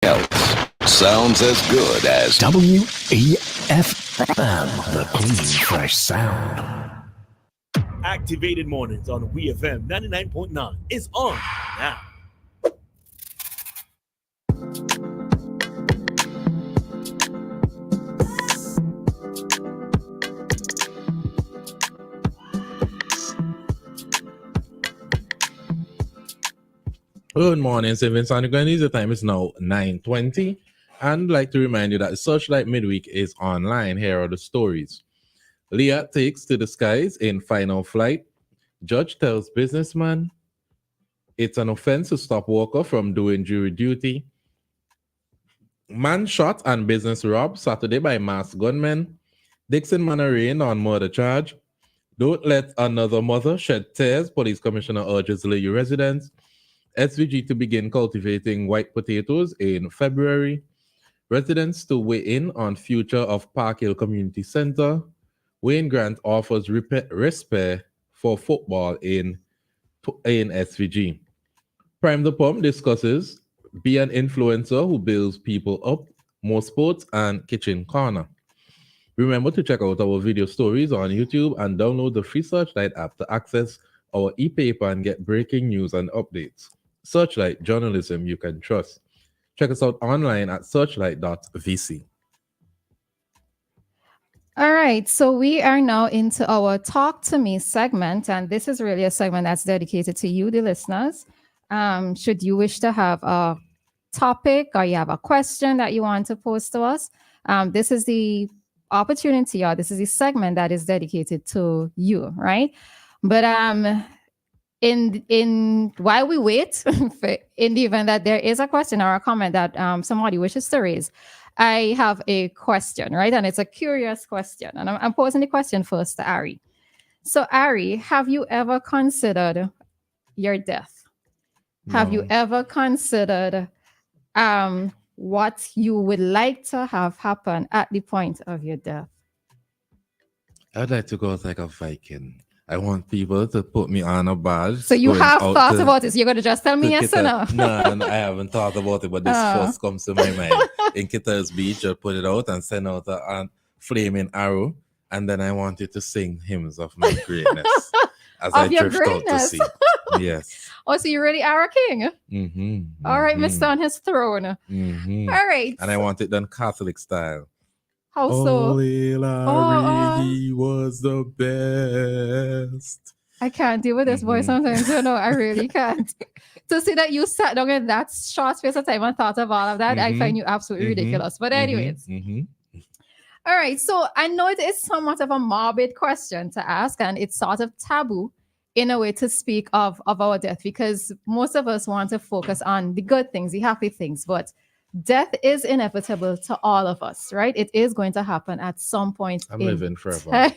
else sounds as good as WEFM, the clean, fresh sound. Activated Mornings on WEFM 99.9 is on now. Good morning, Savings and Grannies. The time is now 9:20. And I'd like to remind you that Searchlight Midweek is online. Here are the stories. Leah takes to the skies in final flight. Judge tells businessman it's an offense to stop worker from doing jury duty. Man shot and business robbed Saturday by masked gunmen. Dixon man arraigned on murder charge. Don't let another mother shed tears, police commissioner urges Lee residents. SVG to begin cultivating white potatoes in February. Residents to weigh in on future of Park Hill Community Center. Wayne Grant offers respite for football in SVG. Prime the Pump discusses be an influencer who builds people up, more sports, and kitchen corner. Remember to check out our video stories on YouTube and download the free Searchlight app to access our e-paper and get breaking news and updates. Searchlight, journalism you can trust. Check us out online at searchlight.vc. All right, so we are now into our Talk to Me segment, and this is really a segment that's dedicated to you, the listeners. Should you wish to have a topic or you have a question that you want to pose to us, this is the opportunity, or this is the segment that is dedicated to you, right? But in while we wait, in the event that there is a question or a comment that somebody wishes to raise, I have a question, right? And it's a curious question. And I'm posing the question first to Ari. So Ari, have you ever considered your death? No. Have you ever considered what you would like to have happen at the point of your death? I'd like to go out like a Viking. I want people to put me on a badge. So you have thought about this? You're going to just tell me yes or no? No, I haven't thought about it, but this first comes to my mind. In Kittles Beach, I'll put it out and send out a flaming arrow, and then I wanted to sing hymns of my greatness as I drift out to sea. Yes. Oh, so you really are a king? Mm-hmm. All right, Mr. on his throne. Mm-hmm. All right. And I want it done Catholic style. How so? Holy Larry, he was the best. I can't deal with this voice sometimes. No, I really can't. To see that you sat down in that short space of time and thought of all of that, I find you absolutely ridiculous. But anyways. All right. So I know it is somewhat of a morbid question to ask, and it's sort of taboo in a way to speak of our death, because most of us want to focus on the good things, the happy things, but death is inevitable to all of us, right? It is going to happen at some point. I'm living forever.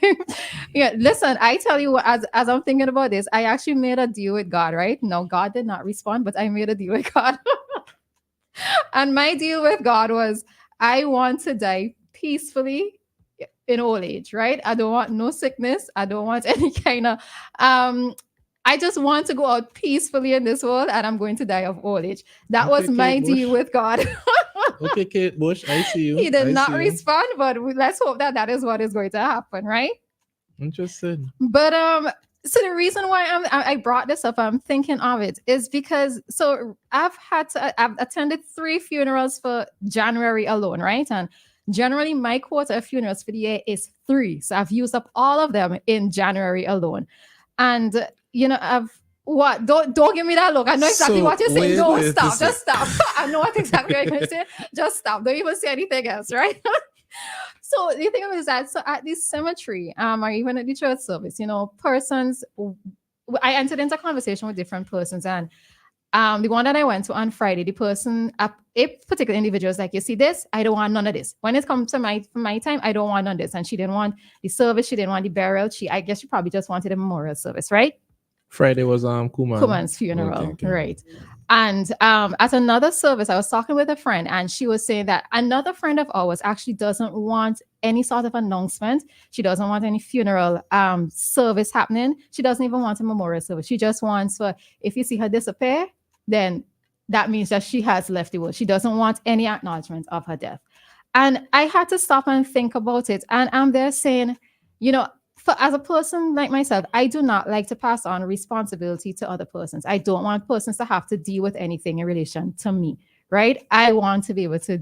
Yeah, listen, I tell you what, as I'm thinking about this, I actually made a deal with God, right? No, God did not respond, but I made a deal with God. And my deal with God was, I want to die peacefully in old age, right? I don't want no sickness. I don't want any kind of I just want to go out peacefully in this world, and I'm going to die of old age. That was my deal with God. Okay, Kate Bush, I see you. He did not respond, but let's hope that that is what is going to happen, right? Interesting. But so the reason why I brought this up, I'm thinking of it, is because I've attended 3 funerals for January alone, right? And generally my quota of funerals for the year is 3, so I've used up all of them in January alone. And you know, don't give me that look. I know exactly what you're saying. Don't stop. Just stop. I know what exactly what you're going to say. Just stop. Don't even say anything else, right? So the thing is that, so at this cemetery, or even at the church service, you know, persons, I entered into a conversation with different persons, and the one that I went to on Friday, the person, a particular individual was like, you see this? I don't want none of this. When it comes to my time, I don't want none of this. And she didn't want the service. She didn't want the burial. I guess she probably just wanted a memorial service, right? Friday was Kuman's funeral, okay. Right? And at another service, I was talking with a friend, and she was saying that another friend of ours actually doesn't want any sort of announcement. She doesn't want any funeral service happening. She doesn't even want a memorial service. She just wants if you see her disappear, then that means that she has left the world. She doesn't want any acknowledgement of her death. And I had to stop and think about it. And I'm there saying, for as a person like myself, I do not like to pass on responsibility to other persons. I don't want persons to have to deal with anything in relation to me, right? I want to be able to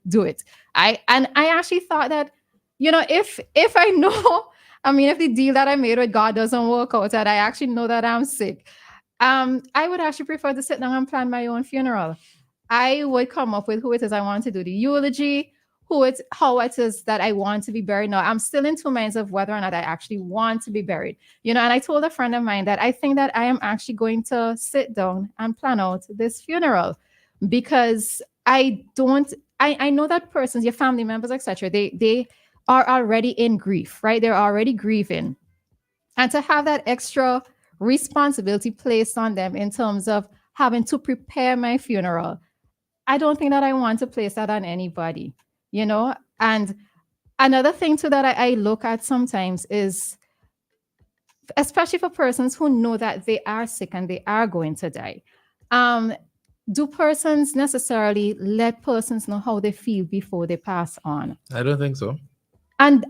do it. I actually thought that, if I know, if the deal that I made with God doesn't work out, that I actually know that I'm sick, I would actually prefer to sit down and plan my own funeral. I would come up with who it is I want to do the eulogy, how it is that I want to be buried. Now, I'm still in two minds of whether or not I actually want to be buried. And I told a friend of mine that I think that I am actually going to sit down and plan out this funeral, because I know that persons, your family members, etc., they are already in grief, right? They're already grieving. And to have that extra responsibility placed on them in terms of having to prepare my funeral, I don't think that I want to place that on anybody, And another thing too that I look at sometimes is, especially for persons who know that they are sick and they are going to die, do persons necessarily let persons know how they feel before they pass on? I don't think so. And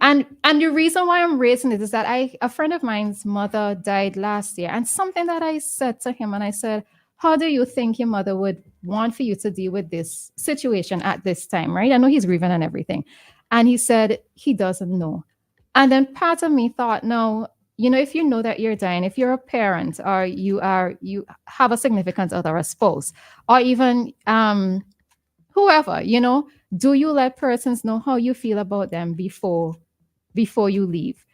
the reason why I'm raising it is that a friend of mine's mother died last year, and something that I said to him, and I said, how do you think your mother would want for you to deal with this situation at this time, right? I know he's grieving and everything. And he said he doesn't know. And then part of me thought, no, if you know that you're dying, if you're a parent, or you have a significant other, a spouse, or even whoever, do you let persons know how you feel about them before you leave?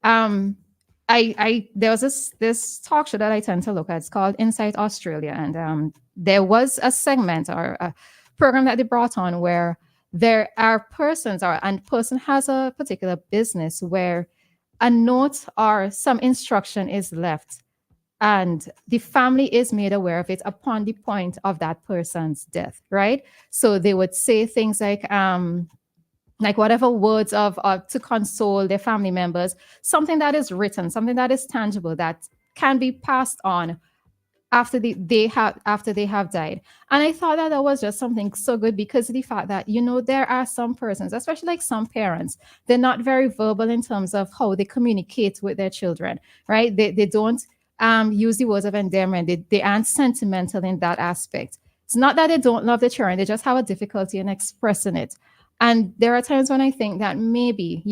There was this talk show that I tend to look at. It's called Inside Australia, and there was a segment or a program that they brought on where there are persons, and person has a particular business where a note or some instruction is left, and the family is made aware of it upon the point of that person's death, right? So they would say things like whatever words of to console their family members, something that is written, something that is tangible, that can be passed on after they have died. And I thought that was just something so good, because of the fact that, there are some persons, especially like some parents, they're not very verbal in terms of how they communicate with their children, right? They don't use the words of endearment. They aren't sentimental in that aspect. It's not that they don't love the children, they just have a difficulty in expressing it. And there are times when I think that maybe,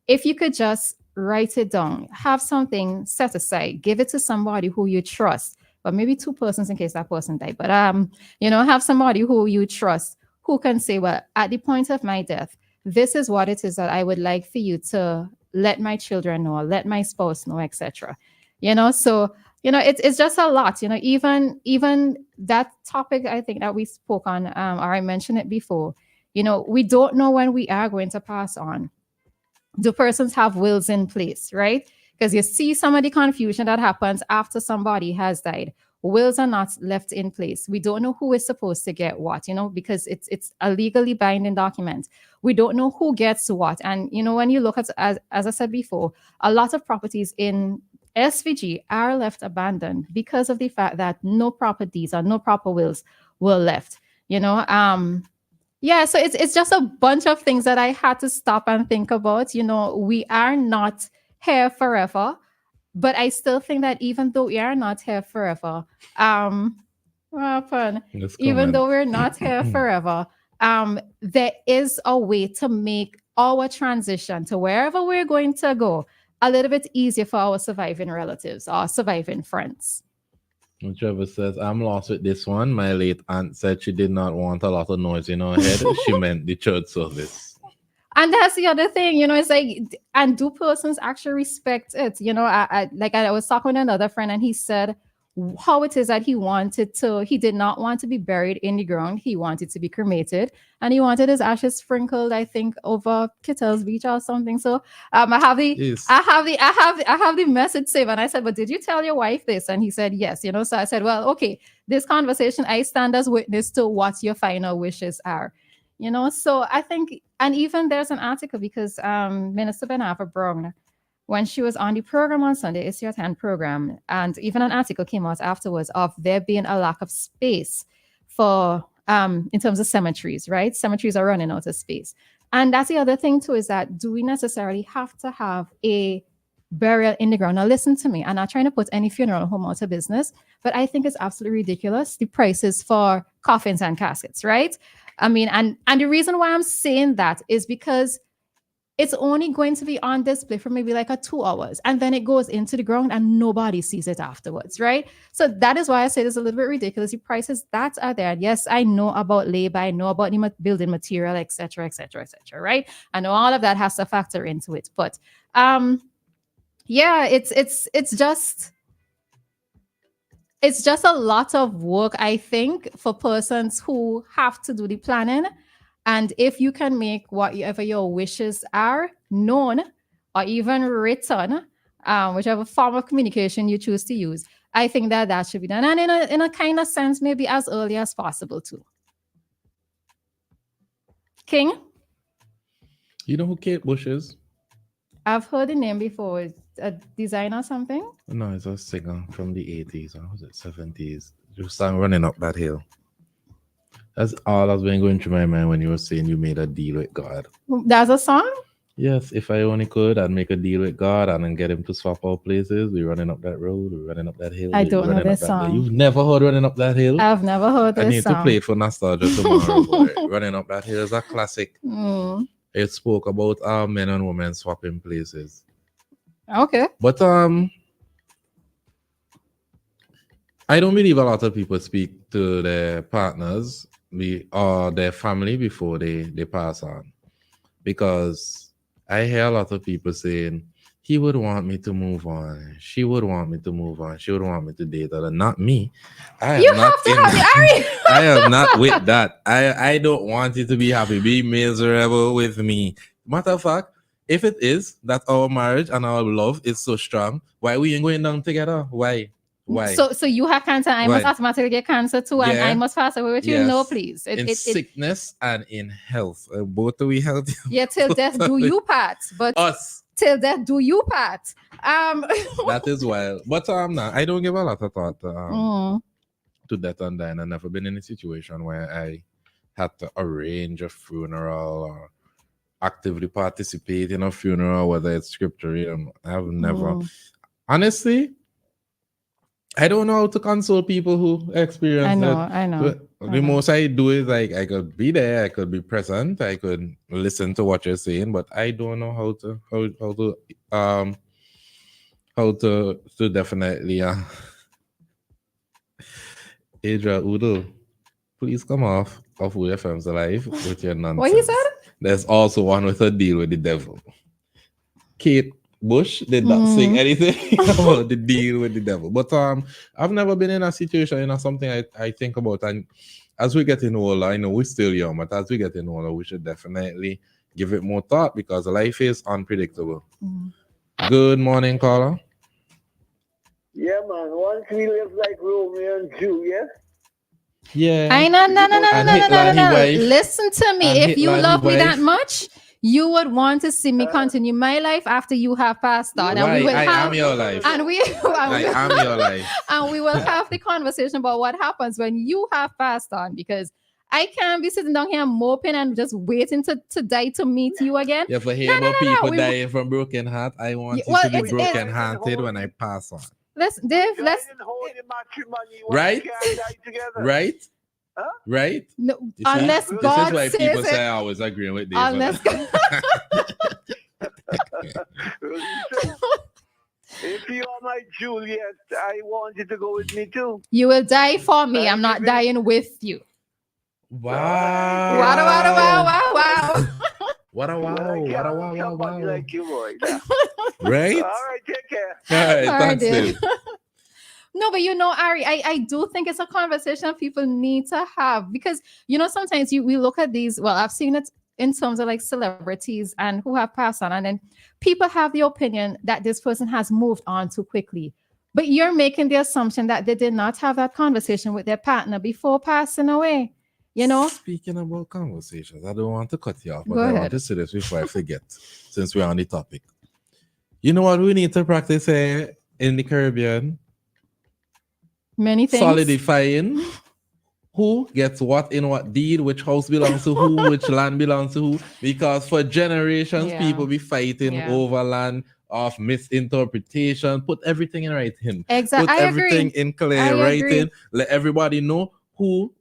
if you could just write it down, have something set aside, give it to somebody who you trust, but maybe two persons in case that person died. But, have somebody who you trust, who can say, well, at the point of my death, this is what it is that I would like for you to let my children know, or let my spouse know, etc. So, it's just a lot, even that topic, I think that we spoke on, or I mentioned it before, we don't know when we are going to pass on. Do persons have wills in place, right? Because you see some of the confusion that happens after somebody has died. Wills are not left in place. We don't know who is supposed to get what, because it's a legally binding document. We don't know who gets what. And, when you look at, as I said before, a lot of properties in SVG are left abandoned because of the fact that no proper deeds or no proper wills were left, Yeah, so it's just a bunch of things that I had to stop and think about. We are not here forever, but I still think that even though we are not here forever, what happened? Even though we're not here forever, there is a way to make our transition to wherever we're going to go a little bit easier for our surviving relatives or surviving friends. Trevor says, I'm lost with this one. My late aunt said she did not want a lot of noise in her head. She meant the church service. And that's the other thing, it's like, and do persons actually respect it? I was talking with another friend, and he said how it is that he did not want to be buried in the ground. He wanted to be cremated, and he wanted his ashes sprinkled, I think, over Kittles Beach or something. So I have the message saved, and I said, but did you tell your wife this? And he said, yes, so I said, well, okay, this conversation, I stand as witness to what your final wishes are. So I think, and even there's an article, because Minister Ben-Arthur Brown, when she was on the program on Sunday, it's your 10 program, and even an article came out afterwards of there being a lack of space for in terms of cemeteries, right? Cemeteries are running out of space. And that's the other thing too, is that do we necessarily have to have a burial in the ground? Now listen to me, I'm not trying to put any funeral home out of business, but I think it's absolutely ridiculous, the prices for coffins and caskets, right? I mean, and the reason why I'm saying that is because it's only going to be on display for maybe like 2 hours, and then it goes into the ground and nobody sees it afterwards, right? So that is why I say it's a little bit ridiculous. The prices that are there. Yes, I know about labor, I know about the building material, etc., etc., etc., right? I know all of that has to factor into it, but yeah, it's just a lot of work, I think, for persons who have to do the planning. And if you can make whatever your wishes are known or even written, whichever form of communication you choose to use, I think that should be done. And in a kind of sense, maybe as early as possible too. King? You know who Kate Bush is? I've heard the name before. It's a designer or something? No, it's a singer from the 80s, or was it 70s? Just sang Running Up That Hill. That's all that's been going through my mind when you were saying you made a deal with God. That's a song? Yes, if I only could, I'd make a deal with God and then get him to swap our places. We're running up that road, we're running up that hill. I don't know this song. You've never heard Running Up That Hill? I've never heard this song. I need to play it for nostalgia tomorrow. Boy. Running Up That Hill is a classic. It spoke about men and women swapping places. Okay. But I don't believe a lot of people speak to their partners or their family before they pass on, because I hear a lot of people saying he would want me to move on, she would want me to move on, she would want me to date her, and not me. I am not with that. I don't want you to be happy, be miserable with me. Matter of fact, if it is that our marriage and our love is so strong, why we ain't going down together? Why? So you have cancer, I must automatically get cancer too, and I must pass away with you? No, please. In sickness and in health. Both are we healthy? Yeah, till death do you part. But us. Till death do you part. That is wild. But I don't give a lot of thought to death and dying. I've never been in a situation where I had to arrange a funeral or actively participate in a funeral, whether it's scriptural. I've never. Honestly, I don't know how to console people who experience it. I know. The most I do is like I could be there, I could be present, I could listen to what you're saying, but I don't know how to definitely Adria Udall, please come off of WEFM'S Live with your nonsense. What he said? There's also one with a deal with the devil. Kate Bush did not sing anything about the deal with the devil. But I've never been in a situation, something I think about. And as we're getting older, I know we're still young, but as we're getting older, we should definitely give it more thought because life is unpredictable. Good morning, caller. Yeah, man. Once we live like Romeo and Juliet. Yeah. No. Listen to me. If you love me that much, you would want to see me continue my life after you have passed on. And I am your life. I am your life. And we will have the conversation about what happens when you have passed on, because I can't be sitting down here moping and just waiting to die to meet you again. Yeah, for hearing about people dying from broken heart, I want you to be broken hearted when I pass on. Dave, right? Right? Huh? Right? No, unless God this is why people says say I was agreeing with Dave. Unless If you are my Juliet, I want you to go with me too. You will die for me. I'm not dying with you. Wow. Wow. What a wow. Like you, boy. Right? All right, take care. All right, thanks, Dave. No, but Ari, I do think it's a conversation people need to have, because sometimes we look at these. Well, I've seen it in terms of like celebrities and who have passed on, and then people have the opinion that this person has moved on too quickly. But you're making the assumption that they did not have that conversation with their partner before passing away. Speaking about conversations, I don't want to cut you off, but Go I ahead. want to say this before I forget, since we're on the topic. You know what we need to practice here in the Caribbean? Many things. Solidifying who gets what in what deed, which house belongs to who, which land belongs to who, because for generations Yeah. people be fighting Yeah. over land of misinterpretation. Put everything in writing. Exactly. Put I everything agree. in clear I writing. agree. Let everybody know who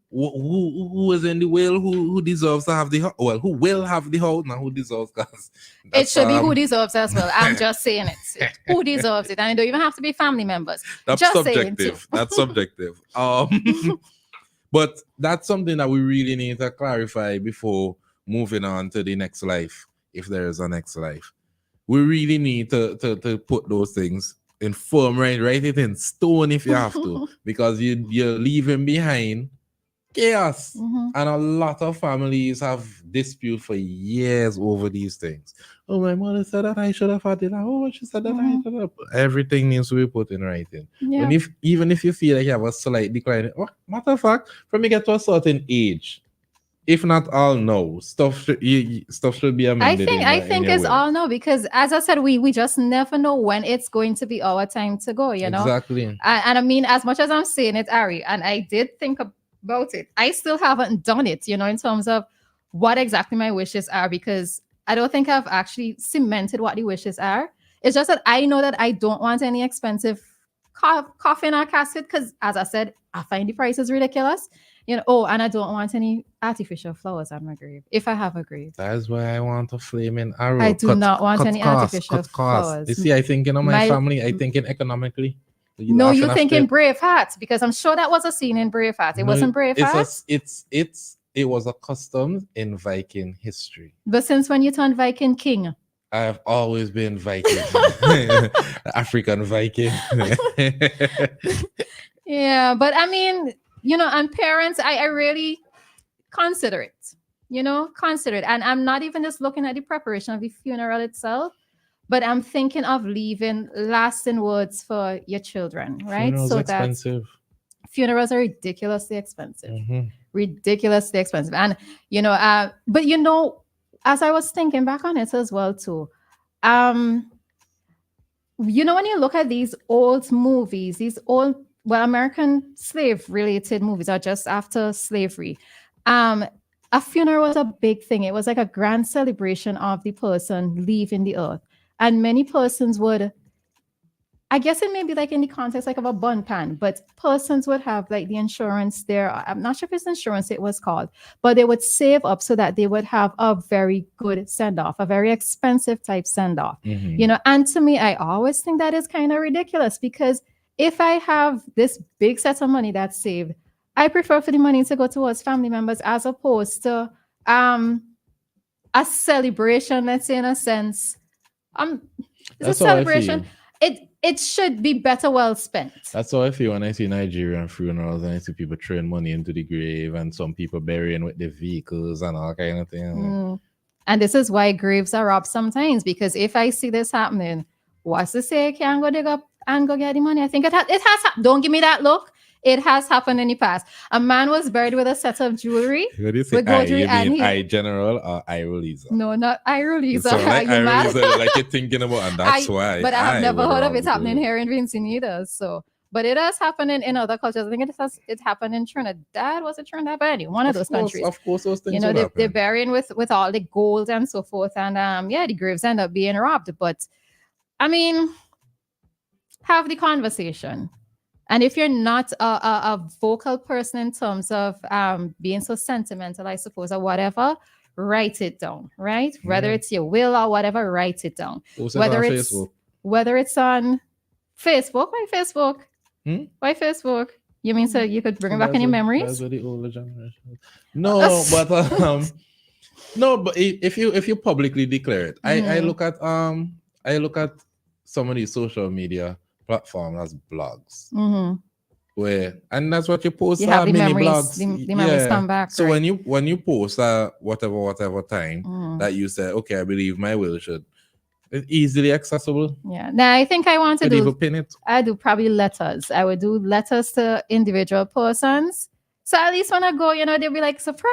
is in the will, who deserves to have the house. Well, who will have the house, not who deserves, because It should be who deserves as well. I'm just saying it. Who deserves it? And it don't even have to be family members. that's just saying too. subjective. That's subjective. But that's something that we really need to clarify before moving on to the next life, if there is a next life. We really need to put those things in firm, right? Write it in stone if you have to, because you're leaving behind chaos. Mhm. And a lot of families have dispute for years over these things. Oh, my mother said that I should have had it. Oh, she said that I should have. Everything needs to be put in writing. Yeah. And even if you feel like you have a slight decline, matter of fact, from you get to a certain age, if not all no, stuff should be amended. I think it's all no, because as I said, we just never know when it's going to be our time to go, you know. Exactly. And I mean, as much as I'm saying it, Ari, and I did think about it, I still haven't done it, you know, in terms of what exactly my wishes are, because I don't think I've actually cemented what the wishes are. It's just that I know that I don't want any expensive coffin or casket, because as I said, I find the prices ridiculous. You know, oh, and I don't want any artificial flowers on my grave, if I have a grave. That's why I want a flaming arrow. I do not want any artificial flowers. You see, I think in my family, I thinking economically. No, you thinking Braveheart, because I'm sure that was a scene in Braveheart. It wasn't Braveheart. It was a custom in Viking history. But since when you turned Viking king? I've always been Viking, African Viking. Yeah, but I mean, you know, and parents, I really consider it, you know, and I'm not even just looking at the preparation of the funeral itself, but I'm thinking of leaving lasting words for your children, right? Funerals so expensive. Funerals are ridiculously expensive, Mm-hmm. And you know, but you know, as I was thinking back on it as well too, you know, when you look at these old movies, American slave related movies are just after slavery. A funeral was a big thing. It was like a grand celebration of the person leaving the earth. And many persons would, I guess it may be like in the context like of a bun pan, but persons would have like the insurance there. I'm not sure if it's insurance it was called, but they would save up so that they would have a very good send-off, a very expensive type send-off. Mm-hmm. You know, and to me, I always think that is kind of ridiculous, because if I have this big set of money that's saved, I prefer for the money to go towards family members as opposed to a celebration, let's say, in a sense. It's a celebration. It should be better well spent. That's how I feel when I see Nigerian funerals and I see people throwing money into the grave and some people burying with the vehicles and all kind of things. And this is why graves are robbed sometimes, because if I see this happening, what's to say I can't go dig up and go get the money? I think it has don't give me that look. It has happened in the past. A man was buried with a set of jewelry. What do you say? I General or I Roleza? No, not I Roleza. So like I Roleza, like you're thinking about, and that's why. But I have never heard of it happening here in Vincent either. So, but it has happened in other cultures. I think it happened in Trinidad. Was it Trinidad? But anyway, one of those countries. Of course, those things. You know, they're burying with all the gold and so forth, and the graves end up being robbed. But I mean, have the conversation. And if you're not a vocal person in terms of being so sentimental, I suppose, or whatever, write it down, right? Whether it's your will or whatever, write it down. Whether it's on Facebook. Why Facebook? Why Facebook? You mean so you could bring it back in your memories? That's the older generation. No, but if you publicly declare it, I look at some of these social media platform as blogs, where, and that's what you post. You have the mini memories, blogs. the memories come back. So right? when you post whatever time that you say, okay, I believe my will should, it's easily accessible. Yeah. Now I think I want to even pin it. I do probably letters. I would do letters to individual persons. So at least when I go, you know, they'll be like, surprise.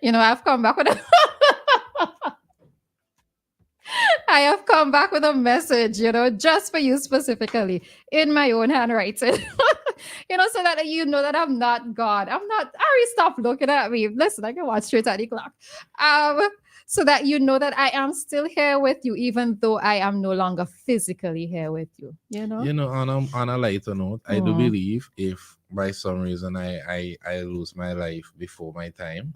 You know, I've come back with I have come back with a message, you know, just for you specifically in my own handwriting. So that you know that I'm not God. I'm not. Ari, stop looking at me. Listen, I can watch straight at the clock. So that you know that I am still here with you, even though I am no longer physically here with you. On a lighter note, I do Mm. believe if by some reason I lose my life before my time,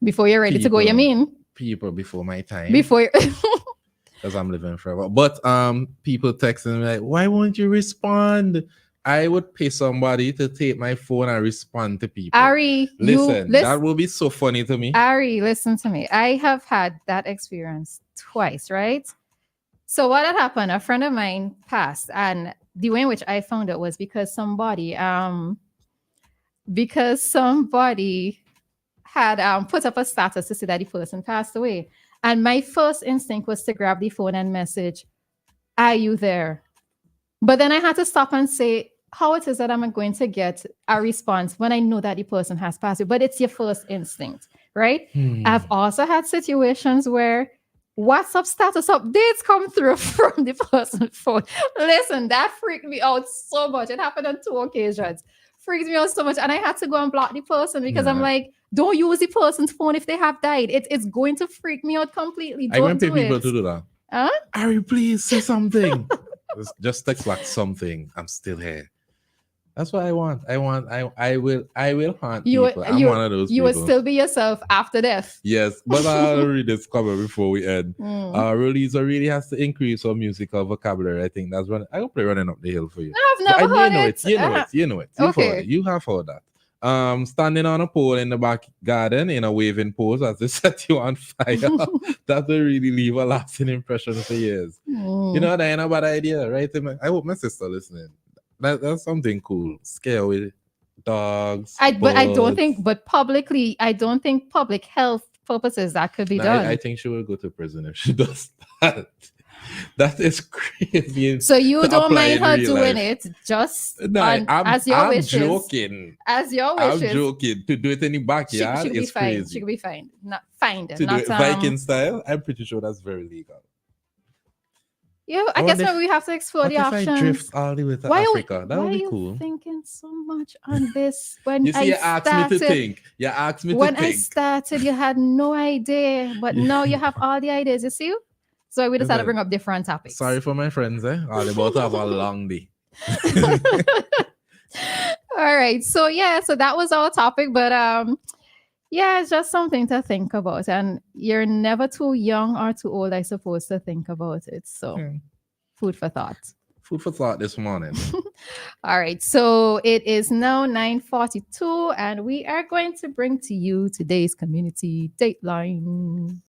Before you're ready to go, you People- mean? people before my time, Before because I'm living forever. But people texting me like, why won't you respond? I would pay somebody to take my phone and respond to people. Ari, Listen, that will be so funny to me. Ari, listen to me. I have had that experience twice, right? So what had happened? A friend of mine passed, and the way in which I found it was because somebody had put up a status to say that the person passed away. And my first instinct was to grab the phone and message, "Are you there?" But then I had to stop and say, how it is that I'm going to get a response when I know that the person has passed away. But it's your first instinct, right? I've also had situations where WhatsApp status updates come through from the person's phone. Listen, that freaked me out so much. It happened on 2 occasions. Freaked me out so much. And I had to go and block the person because I'm like, don't use the person's phone if they have died. It's going to freak me out completely. I won't pay do people it. to do that. Huh? Ari, please say something. Just text back something. I'm still here. That's what I want. I will haunt people. I'm one of those You people. will still be yourself after death. Yes, but I'll read this comment before we end. Mm. Roleza really has to increase her musical vocabulary. I think that's running. I hope they're running up the hill for you. I've never heard it. You know it. You've Okay. heard it. You have heard that. Standing on a pole in the back garden in a waving pose as they set you on fire. That will really leave a lasting impression for years. Mm. You know, that ain't a bad idea, right? I hope my sister listening. That's something cool. Scare with dogs. But I don't birds. think, but publicly, I don't think public health purposes that could be Nah, done. I think she will go to prison if she does that. That is crazy. So you to don't apply mind in her real doing life. it just I'm your wishes. joking. As your I'm wishes. joking. To do it in the She backyard could be is fine. crazy. She could be fine. Not fined. To do Not it Viking style, I'm pretty sure that's very legal. Yeah, I I guess wonder maybe we have to explore What the if options. I drift all the way to Why Africa? That why would are be you cool. thinking so much on this when You see, you asked me to think. You asked me when to I think. started, you had no idea, but now you have all the ideas. You see? So we decided to bring up different topics. Sorry for my friends, all about to have a long day. All right. So that was our topic, but it's just something to think about. And you're never too young or too old, I suppose, to think about it. So food for thought. Food for thought this morning. All right. So it is now 9:42, and we are going to bring to you today's community dateline.